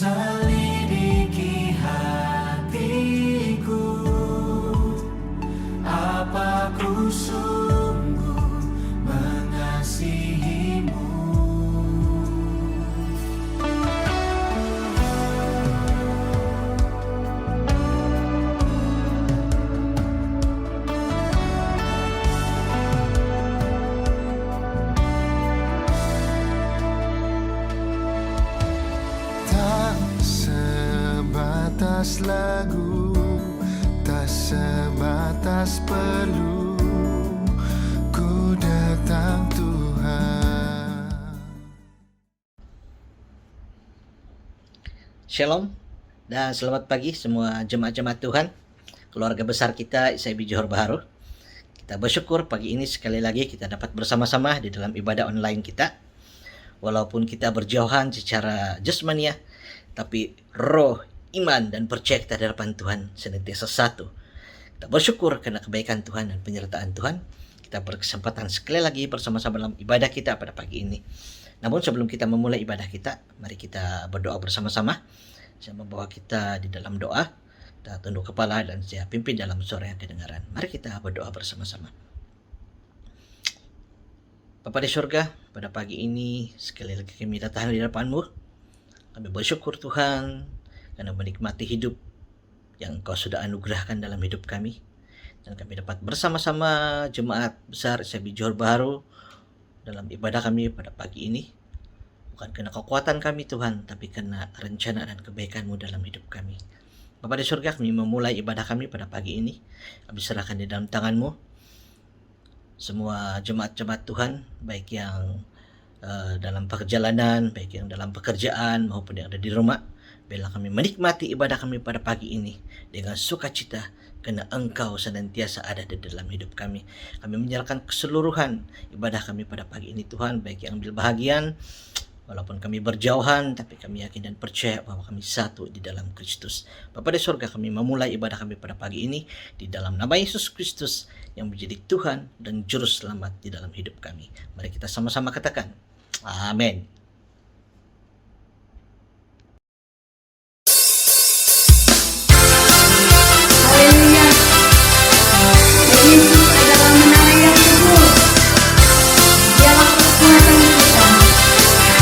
selidiki hatiku, apa ku sungguh mengasihimu. Tak sebatas lagu, tak sebatas perlu, ku datang Tuhan. Shalom dan selamat pagi semua jemaat-jemaat Tuhan, keluarga besar kita ISIB Johor Bahru. Kita bersyukur pagi ini sekali lagi kita dapat bersama-sama di dalam ibadah online kita. Walaupun kita berjauhan secara jasmania, tapi roh, iman, dan percaya kita di hadapan Tuhan senantiasa satu. Kita bersyukur karena kebaikan Tuhan dan penyertaan Tuhan. Kita berkesempatan sekali lagi bersama-sama dalam ibadah kita pada pagi ini. Namun sebelum kita memulai ibadah kita, mari kita berdoa bersama-sama. Saya membawa kita di dalam doa. Kita tunduk kepala dan saya pimpin dalam suara yang kedengaran. Mari kita berdoa bersama-sama. Bapa di surga, pada pagi ini sekali lagi kami datang di hadapan-Mu. Kami bersyukur Tuhan karena menikmati hidup yang Engkau sudah anugerahkan dalam hidup kami. Dan kami dapat bersama-sama jemaat besar ISIB Johor Bahru dalam ibadah kami pada pagi ini. Bukan karena kekuatan kami Tuhan, tapi karena rencana dan kebaikan-Mu dalam hidup kami. Bapa di surga, kami memulai ibadah kami pada pagi ini. Kami serahkan di dalam tangan-Mu. Semua jemaat-jemaat Tuhan, baik yang dalam perjalanan, baik yang dalam pekerjaan, maupun yang ada di rumah, biarlah kami menikmati ibadah kami pada pagi ini dengan sukacita, karena Engkau senantiasa ada di dalam hidup kami. Kami menyerahkan keseluruhan ibadah kami pada pagi ini Tuhan, baik yang ambil bahagian, walaupun kami berjauhan, tapi kami yakin dan percaya bahwa kami satu di dalam Kristus. Bapa di surga, kami memulai ibadah kami pada pagi ini di dalam nama Yesus Kristus yang menjadi Tuhan dan Juru Selamat di dalam hidup kami. Mari kita sama-sama katakan, Amin. Haleluya. Yesus adalah menara yang teguh. Dialah kekuatan kita.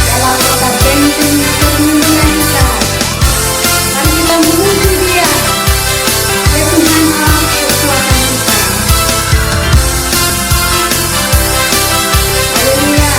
Dialah kota benteng perlindungan kita. Mari kita memuji Dia. Ya Tuhan Allah kekuatan kita. Haleluya.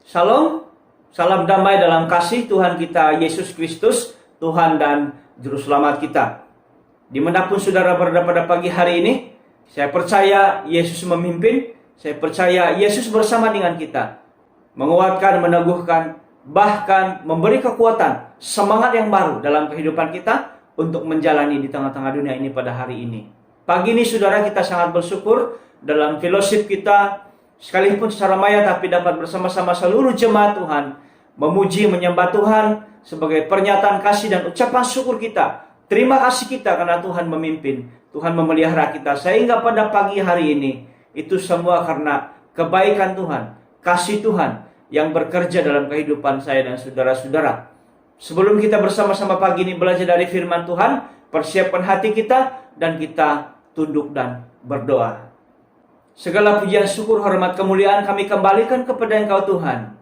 Shalom, salam damai dalam kasih Tuhan kita Yesus Kristus, Tuhan dan Juru Selamat kita. Dimanapun saudara berada pada pagi hari ini, saya percaya Yesus memimpin, saya percaya Yesus bersama dengan kita, menguatkan, meneguhkan, bahkan memberi kekuatan, semangat yang baru dalam kehidupan kita untuk menjalani di tengah-tengah dunia ini pada hari ini. Pagi ini saudara, kita sangat bersyukur dalam fellowship kita, sekalipun secara maya tapi dapat bersama-sama seluruh jemaat Tuhan memuji, menyembah Tuhan sebagai pernyataan kasih dan ucapan syukur kita. Terima kasih kita karena Tuhan memimpin, Tuhan memelihara kita sehingga pada pagi hari ini itu semua karena kebaikan Tuhan, kasih Tuhan yang bekerja dalam kehidupan saya dan saudara-saudara. Sebelum kita bersama-sama pagi ini belajar dari firman Tuhan, persiapkan hati kita dan kita tunduk dan berdoa. Segala pujian, syukur, hormat, kemuliaan kami kembalikan kepada Engkau Tuhan.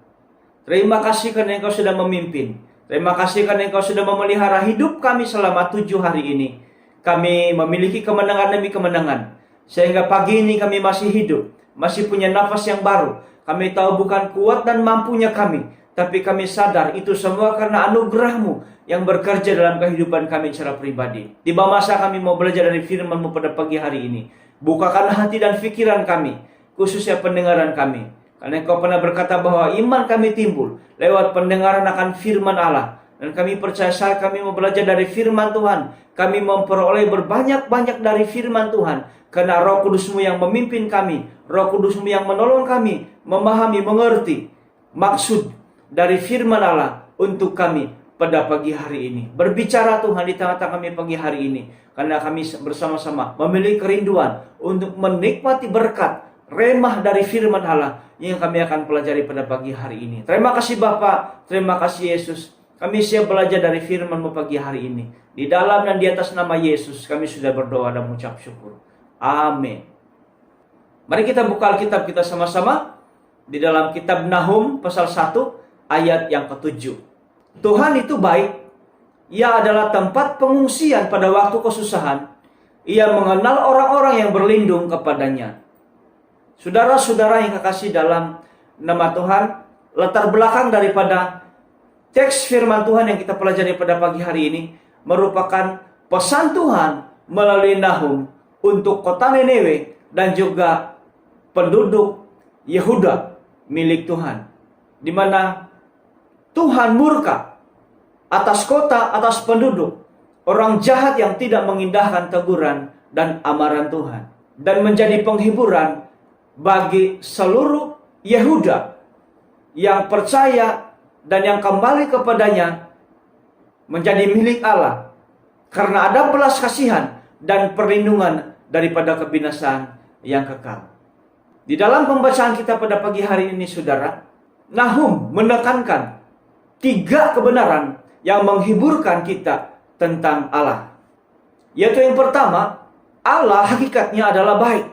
Terima kasih karena Engkau sudah memimpin. Terima kasih karena Engkau sudah memelihara hidup kami selama 7 hari ini. Kami memiliki kemenangan demi kemenangan. Sehingga pagi ini kami masih hidup, masih punya nafas yang baru. Kami tahu bukan kuat dan mampunya kami, tapi kami sadar itu semua karena anugerah-Mu yang bekerja dalam kehidupan kami secara pribadi. Tiba masa kami mau belajar dari firman-Mu pada pagi hari ini. Bukakan hati dan pikiran kami, khususnya pendengaran kami. Karena Engkau pernah berkata bahwa iman kami timbul lewat pendengaran akan firman Allah. Dan kami percaya saat kami mau belajar dari firman Tuhan, kami memperoleh berbanyak-banyak dari firman Tuhan. Karena Roh Kudus-Mu yang memimpin kami, Roh Kudus-Mu yang menolong kami memahami, mengerti maksud dari firman Allah untuk kami pada pagi hari ini. Berbicara Tuhan di tengah-tengah kami pagi hari ini. Karena kami bersama-sama memiliki kerinduan untuk menikmati berkat remah dari firman Allah yang kami akan pelajari pada pagi hari ini. Terima kasih Bapa, terima kasih Yesus. Kami siap belajar dari firman-Mu pagi hari ini. Di dalam dan di atas nama Yesus kami sudah berdoa dan mengucap syukur. Amin. Mari kita buka Alkitab kita sama-sama di dalam kitab Nahum pasal 1 ayat yang ke-7. Tuhan itu baik. Ia adalah tempat pengungsian pada waktu kesusahan. Ia mengenal orang-orang yang berlindung kepadanya. Saudara-saudara yang kekasih dalam nama Tuhan, latar belakang daripada teks firman Tuhan yang kita pelajari pada pagi hari ini merupakan pesan Tuhan melalui Nahum untuk kota Nineve dan juga penduduk Yehuda milik Tuhan, di mana Tuhan murka atas kota, atas penduduk, orang jahat yang tidak mengindahkan teguran dan amaran Tuhan, dan menjadi penghiburan bagi seluruh Yehuda yang percaya dan yang kembali kepadanya menjadi milik Allah, karena ada belas kasihan dan perlindungan daripada kebinasaan yang kekal. Di dalam pembacaan kita pada pagi hari ini, saudara, Nahum menekankan 3 kebenaran yang menghiburkan kita tentang Allah. Yaitu yang pertama, Allah hakikatnya adalah baik.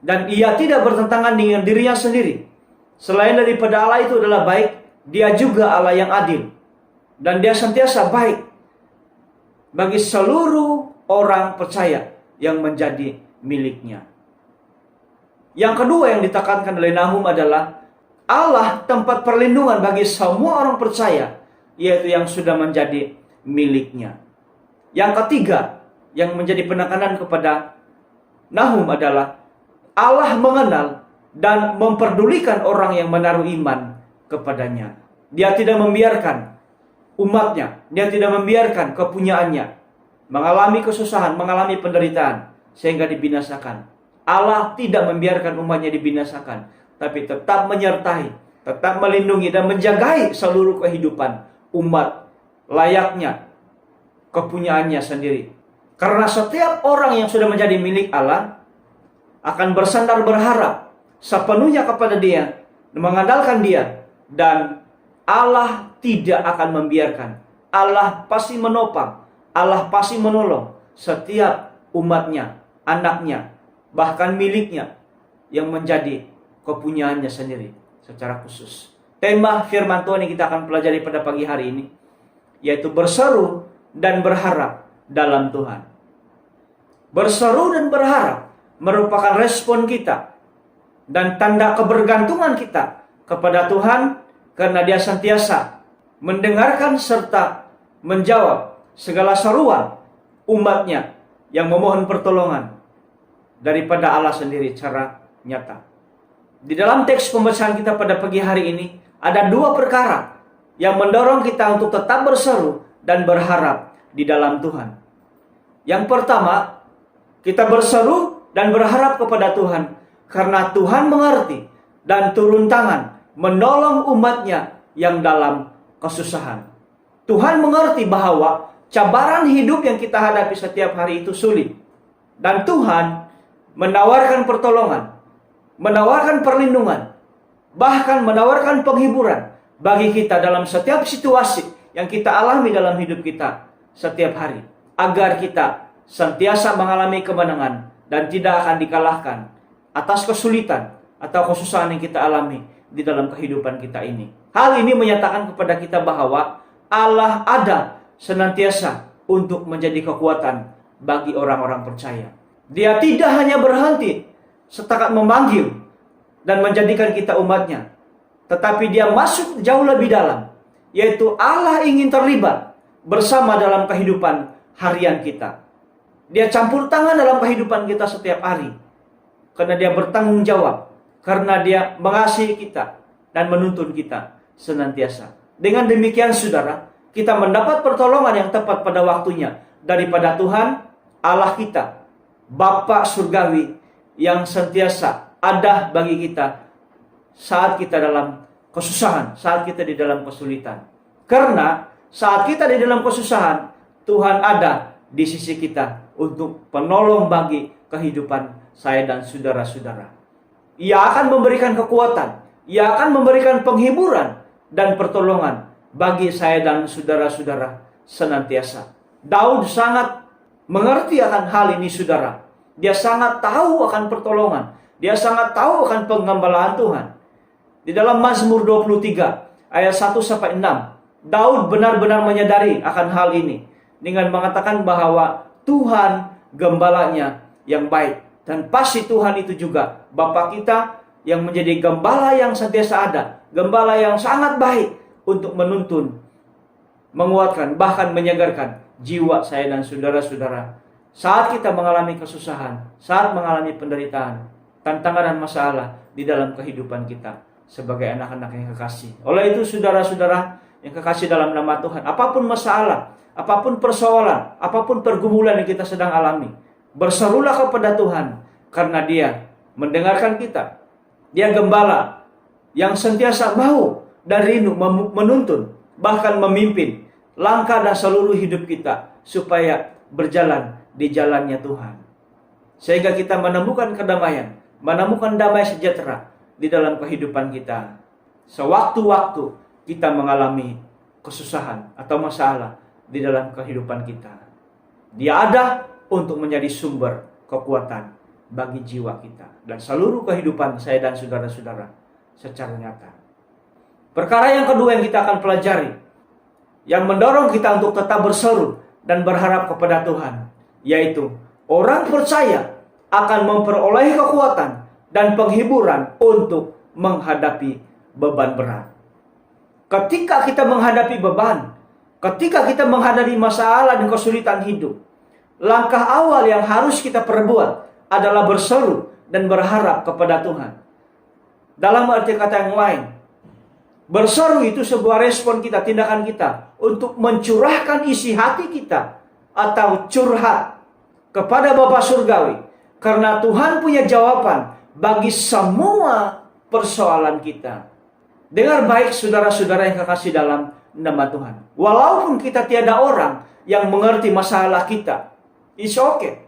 Dan Ia tidak bertentangan dengan dirinya sendiri. Selain daripada Allah itu adalah baik, Dia juga Allah yang adil. Dan Dia sentiasa baik bagi seluruh orang percaya yang menjadi miliknya. Yang kedua yang ditekankan oleh Nahum adalah Allah tempat perlindungan bagi semua orang percaya, yaitu yang sudah menjadi miliknya. Yang ketiga yang menjadi penekanan kepada Nahum adalah Allah mengenal dan memperdulikan orang yang menaruh iman kepadanya. Dia tidak membiarkan umatnya, Dia tidak membiarkan kepunyaannya mengalami kesusahan, mengalami penderitaan sehingga dibinasakan. Allah tidak membiarkan umatnya dibinasakan, tapi tetap menyertai, tetap melindungi dan menjagai seluruh kehidupan umat layaknya kepunyaannya sendiri. Karena setiap orang yang sudah menjadi milik Allah akan bersandar berharap sepenuhnya kepada Dia, mengandalkan Dia, dan Allah tidak akan membiarkan. Allah pasti menopang, Allah pasti menolong setiap umatnya, anaknya, bahkan miliknya yang menjadi kepunyaannya sendiri secara khusus. Tema firman Tuhan yang kita akan pelajari pada pagi hari ini yaitu berseru dan berharap dalam Tuhan. Berseru dan berharap merupakan respon kita dan tanda kebergantungan kita kepada Tuhan karena dia senantiasa mendengarkan serta menjawab segala seruan umatnya yang memohon pertolongan daripada Allah sendiri secara nyata. Di dalam teks pembacaan kita pada pagi hari ini, ada dua perkara yang mendorong kita untuk tetap berseru dan berharap di dalam Tuhan. Yang pertama, kita berseru dan berharap kepada Tuhan karena Tuhan mengerti dan turun tangan menolong umatnya yang dalam kesusahan. Tuhan mengerti bahwa cabaran hidup yang kita hadapi setiap hari itu sulit. Dan Tuhan menawarkan pertolongan, menawarkan perlindungan, bahkan menawarkan penghiburan bagi kita dalam setiap situasi yang kita alami dalam hidup kita setiap hari, agar kita senantiasa mengalami kemenangan dan tidak akan dikalahkan atas kesulitan atau kesusahan yang kita alami di dalam kehidupan kita ini. Hal ini menyatakan kepada kita bahwa Allah ada senantiasa untuk menjadi kekuatan bagi orang-orang percaya. Dia tidak hanya berhenti setakat memanggil dan menjadikan kita umatnya, tetapi dia masuk jauh lebih dalam, yaitu Allah ingin terlibat bersama dalam kehidupan harian kita. Dia campur tangan dalam kehidupan kita setiap hari, karena dia bertanggung jawab, karena dia mengasihi kita dan menuntun kita senantiasa. Dengan demikian saudara, kita mendapat pertolongan yang tepat pada waktunya daripada Tuhan Allah kita, Bapa surgawi yang senantiasa ada bagi kita saat kita dalam kesusahan, saat kita di dalam kesulitan. Karena saat kita di dalam kesusahan, Tuhan ada di sisi kita untuk penolong bagi kehidupan saya dan saudara-saudara. Ia akan memberikan kekuatan, Ia akan memberikan penghiburan dan pertolongan bagi saya dan saudara-saudara senantiasa. Daud sangat mengerti akan hal ini, saudara. Dia sangat tahu akan pertolongan. Dia sangat tahu akan penggembalaan Tuhan. Di dalam Mazmur 23 ayat 1-6, Daud benar-benar menyadari akan hal ini dengan mengatakan bahwa Tuhan gembalanya yang baik. Dan pasti Tuhan itu juga Bapa kita yang menjadi gembala yang senantiasa ada, gembala yang sangat baik untuk menuntun, menguatkan, bahkan menyegarkan jiwa saya dan saudara-saudara saat kita mengalami kesusahan, saat mengalami penderitaan, tantangan dan masalah di dalam kehidupan kita sebagai anak-anak yang kekasih. Oleh itu saudara-saudara yang kekasih dalam nama Tuhan, apapun masalah, apapun persoalan, apapun pergumulan yang kita sedang alami, berserulah kepada Tuhan karena Dia mendengarkan kita. Dia gembala yang sentiasa mau dan rindu menuntun, bahkan memimpin langkah dan seluruh hidup kita supaya berjalan di jalannya Tuhan. Sehingga kita menemukan kedamaian, menemukan damai sejahtera di dalam kehidupan kita. Sewaktu-waktu kita mengalami kesusahan atau masalah di dalam kehidupan kita, Dia ada untuk menjadi sumber kekuatan bagi jiwa kita dan seluruh kehidupan saya dan saudara-saudara secara nyata. Perkara yang kedua yang kita akan pelajari, yang mendorong kita untuk tetap berseru dan berharap kepada Tuhan, yaitu orang percaya akan memperoleh kekuatan dan penghiburan untuk menghadapi beban berat. Ketika kita menghadapi beban, ketika kita menghadapi masalah dan kesulitan hidup, langkah awal yang harus kita perbuat adalah berseru dan berharap kepada Tuhan. Dalam arti kata yang lain, berseru itu sebuah respon kita, tindakan kita untuk mencurahkan isi hati kita atau curhat kepada Bapa Surgawi. Karena Tuhan punya jawaban bagi semua persoalan kita. Dengar baik saudara-saudara yang kekasih dalam nama Tuhan. Walaupun kita tiada orang yang mengerti masalah kita, it's okay.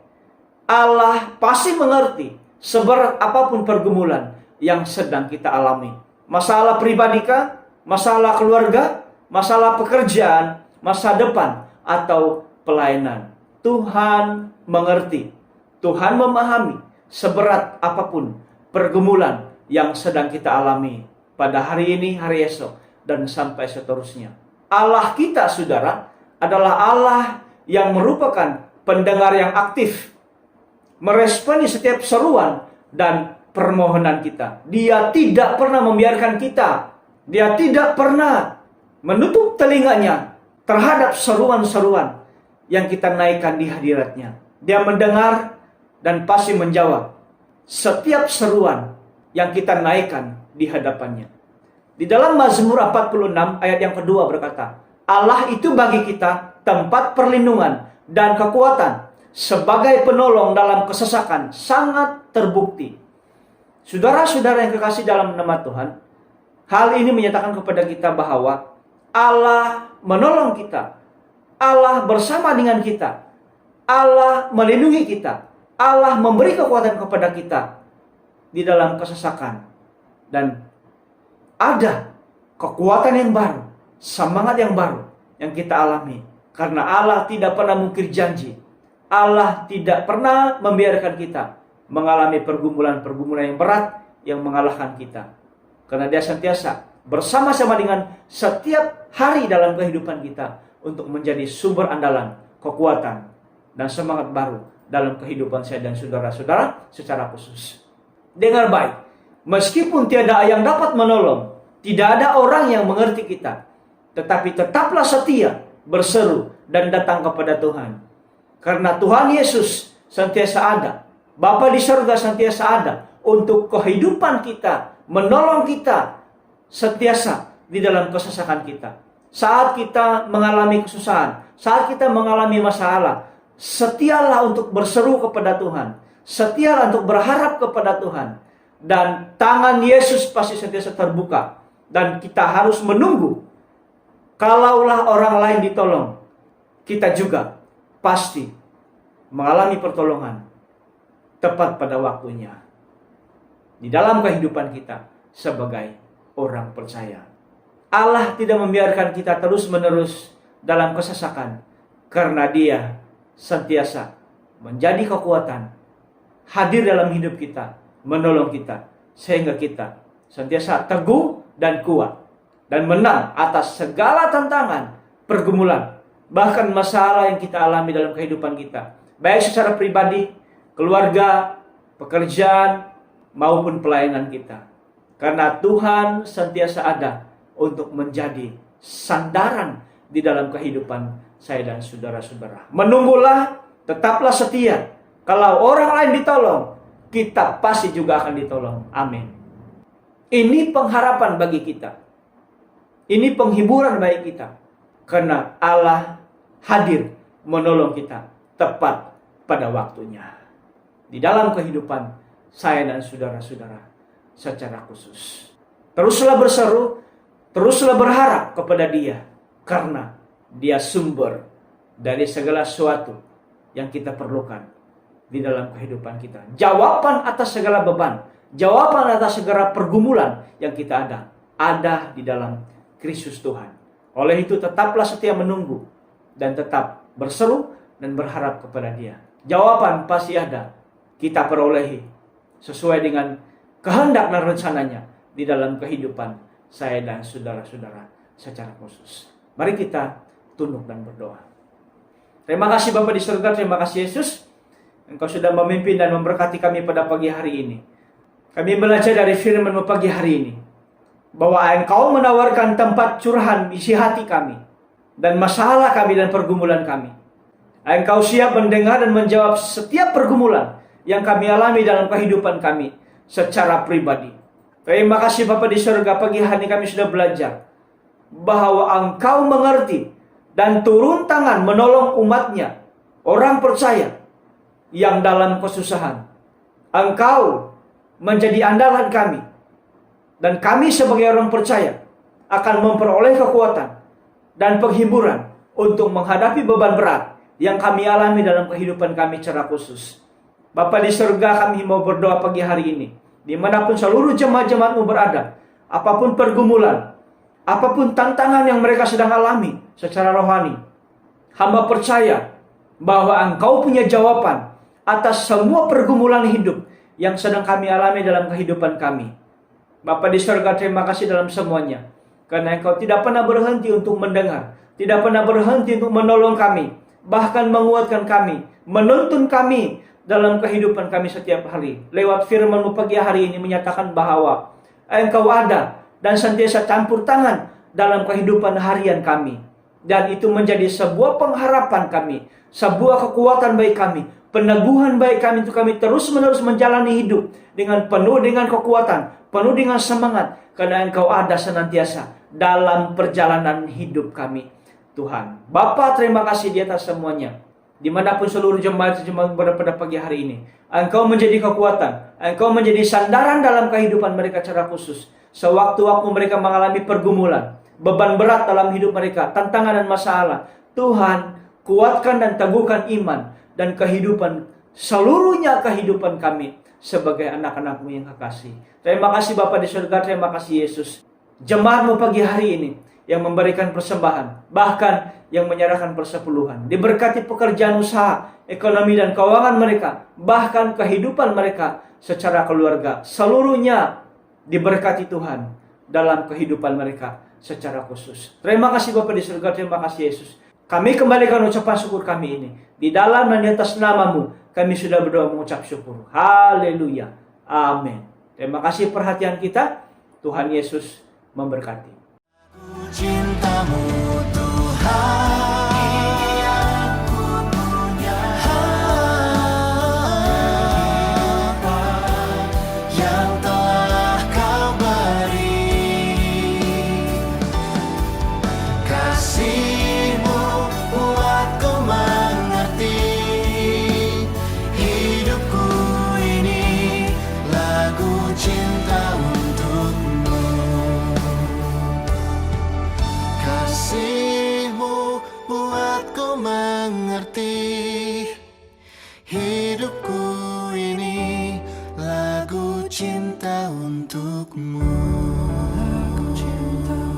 Allah pasti mengerti seberat apapun pergumulan yang sedang kita alami. Masalah pribadi kah? Masalah keluarga? Masalah pekerjaan? Masa depan? Atau pelayanan? Tuhan mengerti. Tuhan memahami seberat apapun pergumulan yang sedang kita alami pada hari ini, hari esok, dan sampai seterusnya. Allah kita, saudara, adalah Allah yang merupakan pendengar yang aktif, meresponi setiap seruan dan permohonan kita. Dia tidak pernah membiarkan kita Dia tidak pernah menutup telinganya terhadap seruan-seruan yang kita naikkan di hadiratnya. Dia mendengar dan pasti menjawab setiap seruan yang kita naikkan di hadapannya. Di dalam Mazmur 46 ayat yang kedua berkata, Allah itu bagi kita tempat perlindungan dan kekuatan, sebagai penolong dalam kesesakan sangat terbukti. Saudara-saudara yang kekasih dalam nama Tuhan, hal ini menyatakan kepada kita bahwa Allah menolong kita, Allah bersama dengan kita, Allah melindungi kita, Allah memberi kekuatan kepada kita di dalam kesesakan. Dan ada kekuatan yang baru, semangat yang baru yang kita alami. Karena Allah tidak pernah mungkir janji. Allah tidak pernah membiarkan kita mengalami pergumulan-pergumulan yang berat yang mengalahkan kita. Karena Dia sentiasa bersama-sama dengan setiap hari dalam kehidupan kita untuk menjadi sumber andalan, kekuatan, dan semangat baru dalam kehidupan saya dan saudara-saudara secara khusus. Dengar baik, meskipun tiada yang dapat menolong, tidak ada orang yang mengerti kita, tetapi tetaplah setia, berseru, dan datang kepada Tuhan. Karena Tuhan Yesus sentiasa ada, Bapa di surga sentiasa ada untuk kehidupan kita, menolong kita sentiasa di dalam kesesakan kita. Saat kita mengalami kesusahan, saat kita mengalami masalah, setialah untuk berseru kepada Tuhan, setialah untuk berharap kepada Tuhan, dan tangan Yesus pasti sentiasa terbuka, dan kita harus menunggu. Kalaulah orang lain ditolong, kita juga pasti mengalami pertolongan tepat pada waktunya di dalam kehidupan kita sebagai orang percaya. Allah tidak membiarkan kita terus-menerus dalam kesesakan, karena Dia sentiasa menjadi kekuatan, hadir dalam hidup kita, menolong kita, sehingga kita sentiasa teguh dan kuat dan menang atas segala tantangan, pergumulan, bahkan masalah yang kita alami dalam kehidupan kita, baik secara pribadi, keluarga, pekerjaan, maupun pelayanan kita. Karena Tuhan sentiasa ada untuk menjadi sandaran di dalam kehidupan saya dan saudara-saudara. Menunggulah, tetaplah setia. Kalau orang lain ditolong, kita pasti juga akan ditolong. Amin. Ini pengharapan bagi kita. Ini penghiburan bagi kita. Karena Allah hadir menolong kita tepat pada waktunya. Di dalam kehidupan saya dan saudara-saudara secara khusus. Teruslah berseru, teruslah berharap kepada Dia. Karena Dia sumber dari segala sesuatu yang kita perlukan di dalam kehidupan kita. Jawaban atas segala beban, jawaban atas segala pergumulan yang kita ada di dalam Kristus Tuhan. Oleh itu tetaplah setia menunggu dan tetap berseru dan berharap kepada Dia. Jawaban pasti ada, kita perolehi sesuai dengan kehendak dan rencananya di dalam kehidupan saya dan saudara-saudara secara khusus. Mari kita tunduk dan berdoa. Terima kasih Bapa di surga, terima kasih Yesus, Engkau sudah memimpin dan memberkati kami pada pagi hari ini. Kami belajar dari firman-Mu pagi hari ini, bahwa Engkau menawarkan tempat curahan isi hati kami, dan masalah kami dan pergumulan kami. Engkau siap mendengar dan menjawab setiap pergumulan yang kami alami dalam kehidupan kami secara pribadi. Terima kasih Bapa di surga, pagi hari ini kami sudah belajar bahwa Engkau mengerti dan turun tangan menolong umat-Nya, orang percaya yang dalam kesusahan. Engkau menjadi andalan kami, dan kami sebagai orang percaya akan memperoleh kekuatan dan penghiburan untuk menghadapi beban berat yang kami alami dalam kehidupan kami secara khusus. Bapa di surga, kami mau berdoa pagi hari ini, dimanapun seluruh jemaat-jemaat-Mu berada, apapun pergumulan, apapun tantangan yang mereka sedang alami secara rohani, hamba percaya bahwa Engkau punya jawaban atas semua pergumulan hidup yang sedang kami alami dalam kehidupan kami. Bapa di surga, terima kasih dalam semuanya, karena Engkau tidak pernah berhenti untuk mendengar, tidak pernah berhenti untuk menolong kami, bahkan menguatkan kami, menuntun kami dalam kehidupan kami setiap hari. Lewat firman-Mu pagi hari ini menyatakan bahwa Engkau ada dan senantiasa campur tangan dalam kehidupan harian kami. Dan itu menjadi sebuah pengharapan kami, sebuah kekuatan bagi kami, peneguhan bagi kami untuk kami terus-menerus menjalani hidup dengan penuh dengan kekuatan, penuh dengan semangat, karena Engkau ada senantiasa dalam perjalanan hidup kami. Tuhan, Bapa, terima kasih di atas semuanya. Dimanapun seluruh jemaat berada pada pagi hari ini, Engkau menjadi kekuatan, Engkau menjadi sandaran dalam kehidupan mereka secara khusus. Sewaktu-waktu mereka mengalami pergumulan, beban berat dalam hidup mereka, tantangan dan masalah, Tuhan, kuatkan dan teguhkan iman dan kehidupan, seluruhnya kehidupan kami sebagai anak-anak-Mu yang kekasih. Terima kasih Bapa di surga, terima kasih Yesus. Jemaat-Mu pagi hari ini yang memberikan persembahan, bahkan yang menyerahkan persepuluhan, diberkati pekerjaan usaha, ekonomi dan keuangan mereka, bahkan kehidupan mereka secara keluarga, seluruhnya diberkati Tuhan dalam kehidupan mereka secara khusus. Terima kasih Bapa di surga, terima kasih Yesus. Kami kembalikan ucapan syukur kami ini. Di dalam dan di atas nama-Mu, kami sudah berdoa mengucap syukur. Haleluya. Amin. Terima kasih perhatian kita. Tuhan Yesus memberkati. Cintamu Tuhan, yang ku punya apa yang telah Kau beri. Kasih-Mu buatku mengerti, hidupku ini lagu cinta untuk-Mu. Kasih-Mu buatku mengerti, hidupku ini lagu cinta untuk-Mu. Lagu cintaku,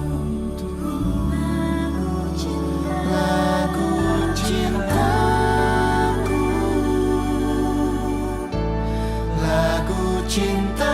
lagu cinta